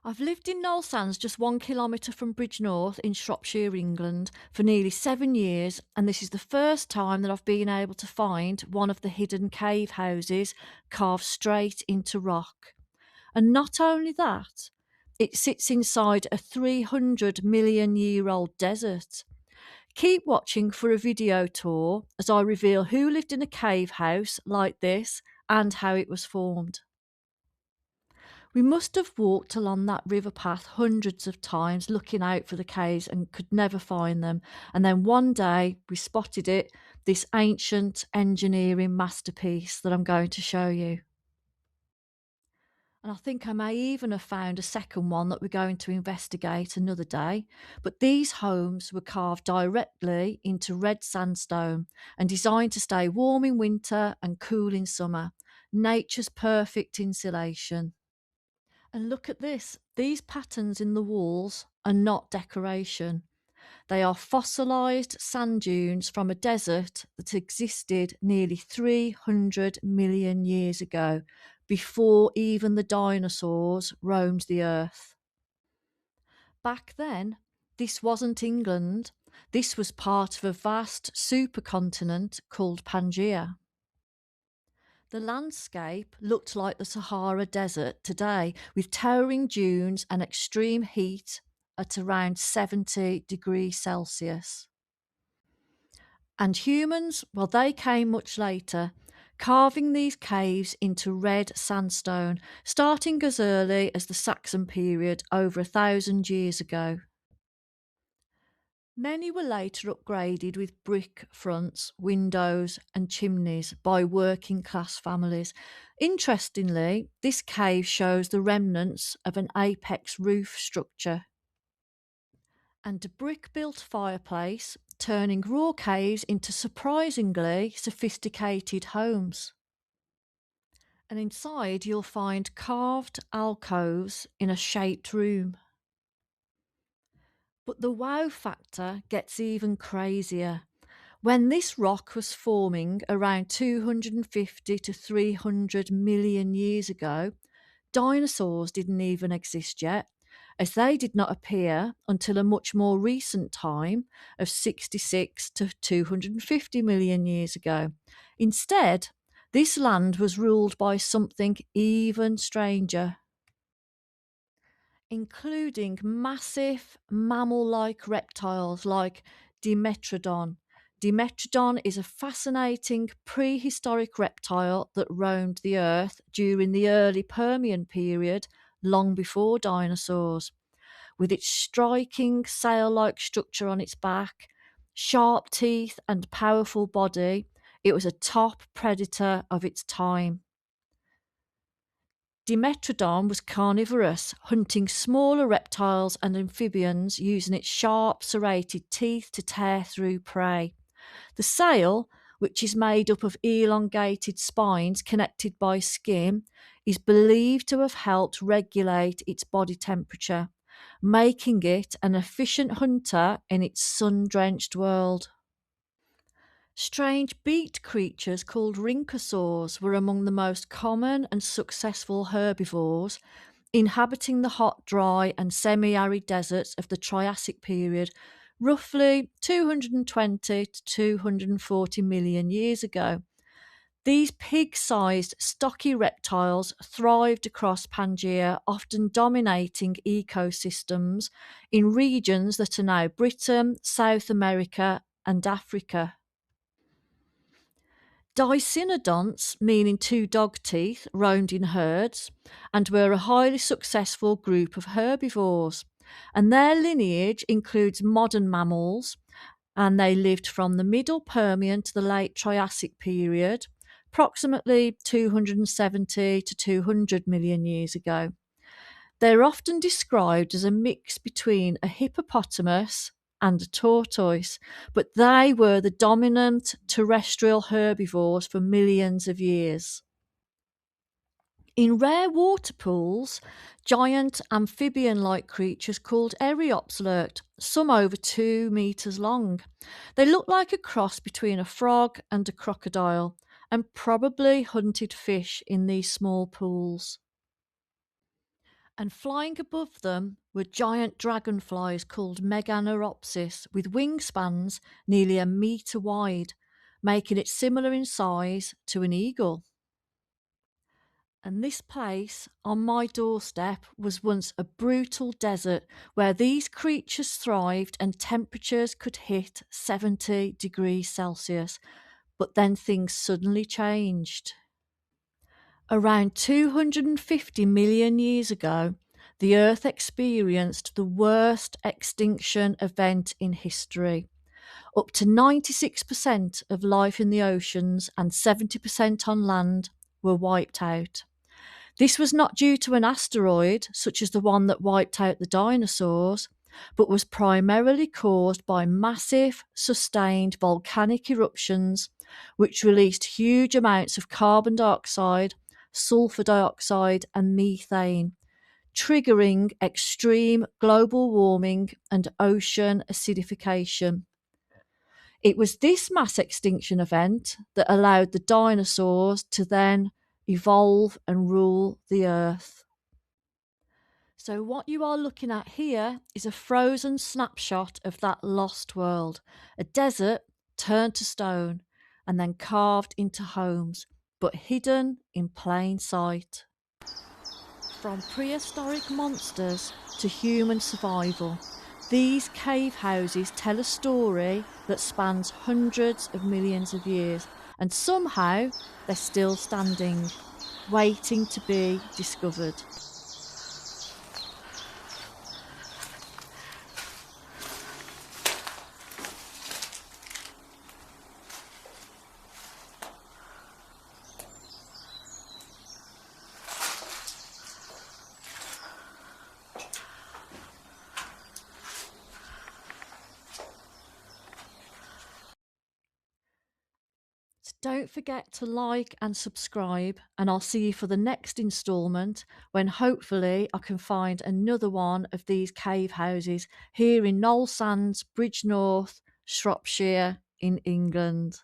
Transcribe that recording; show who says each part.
Speaker 1: I've lived in Knowle Sands, just 1 kilometre from Bridgnorth in Shropshire, England, for nearly 7 years, and this is the first time that I've been able to find one of the hidden cave houses carved straight into rock. And not only that, it sits inside a 300 million year old desert. Keep watching for a video tour as I reveal who lived in a cave house like this and how it was formed. We must have walked along that river path hundreds of times looking out for the caves and could never find them. And then one day we spotted it, this ancient engineering masterpiece that I'm going to show you. And I think I may even have found a second one that we're going to investigate another day. But these homes were carved directly into red sandstone and designed to stay warm in winter and cool in summer. Nature's perfect insulation. And look at this. These patterns in the walls are not decoration. They are fossilised sand dunes from a desert that existed nearly 300 million years ago, before even the dinosaurs roamed the earth. Back then, this wasn't England. This was part of a vast supercontinent called Pangea. The landscape looked like the Sahara Desert today, with towering dunes and extreme heat at around 70 degrees Celsius. And humans, well, they came much later, carving these caves into red sandstone, starting as early as the Saxon period over 1,000 years ago. Many were later upgraded with brick fronts, windows, and chimneys by working class families. Interestingly, this cave shows the remnants of an apex roof structure and a brick built fireplace, turning raw caves into surprisingly sophisticated homes. And inside, you'll find carved alcoves in a shaped room. But the wow factor gets even crazier. When this rock was forming around 250 to 300 million years ago, dinosaurs didn't even exist yet, as they did not appear until a much more recent time of 66 to 250 million years ago. Instead, this land was ruled by something even stranger, including massive mammal-like reptiles like Dimetrodon. Dimetrodon is a fascinating prehistoric reptile that roamed the earth during the early Permian period, long before dinosaurs. With its striking sail-like structure on its back, sharp teeth and powerful body, it was a top predator of its time. Dimetrodon was carnivorous, hunting smaller reptiles and amphibians using its sharp, serrated teeth to tear through prey. The sail, which is made up of elongated spines connected by skin, is believed to have helped regulate its body temperature, making it an efficient hunter in its sun-drenched world. Strange beaked creatures called rhynchosaurs were among the most common and successful herbivores, inhabiting the hot, dry, and semi arid deserts of the Triassic period, roughly 220 to 240 million years ago. These pig sized, stocky reptiles thrived across Pangea, often dominating ecosystems in regions that are now Britain, South America, and Africa. Dicynodonts, meaning two dog teeth, roamed in herds and were a highly successful group of herbivores. And their lineage includes modern mammals, and they lived from the middle Permian to the late Triassic period, approximately 270 to 200 million years ago. They're often described as a mix between a hippopotamus and a tortoise, but they were the dominant terrestrial herbivores for millions of years. In rare water pools, giant amphibian-like creatures called eriops lurked, some over 2 metres long. They looked like a cross between a frog and a crocodile, and probably hunted fish in these small pools. And flying above them were giant dragonflies called Meganeropsis with wingspans nearly a metre wide, making it similar in size to an eagle. And this place on my doorstep was once a brutal desert where these creatures thrived and temperatures could hit 70 degrees Celsius. But then things suddenly changed. Around 250 million years ago, the Earth experienced the worst extinction event in history. Up to 96% of life in the oceans and 70% on land were wiped out. This was not due to an asteroid, such as the one that wiped out the dinosaurs, but was primarily caused by massive, sustained volcanic eruptions, which released huge amounts of carbon dioxide, sulfur dioxide, and methane, triggering extreme global warming and ocean acidification. It was this mass extinction event that allowed the dinosaurs to then evolve and rule the earth. So, what you are looking at here is a frozen snapshot of that lost world, a desert turned to stone and then carved into homes, but hidden in plain sight. From prehistoric monsters to human survival, these cave houses tell a story that spans hundreds of millions of years, and somehow they're still standing, waiting to be discovered. So don't forget to like and subscribe, and I'll see you for the next instalment when hopefully I can find another one of these cave houses here in Knowle Sands, Bridgnorth, Shropshire in England.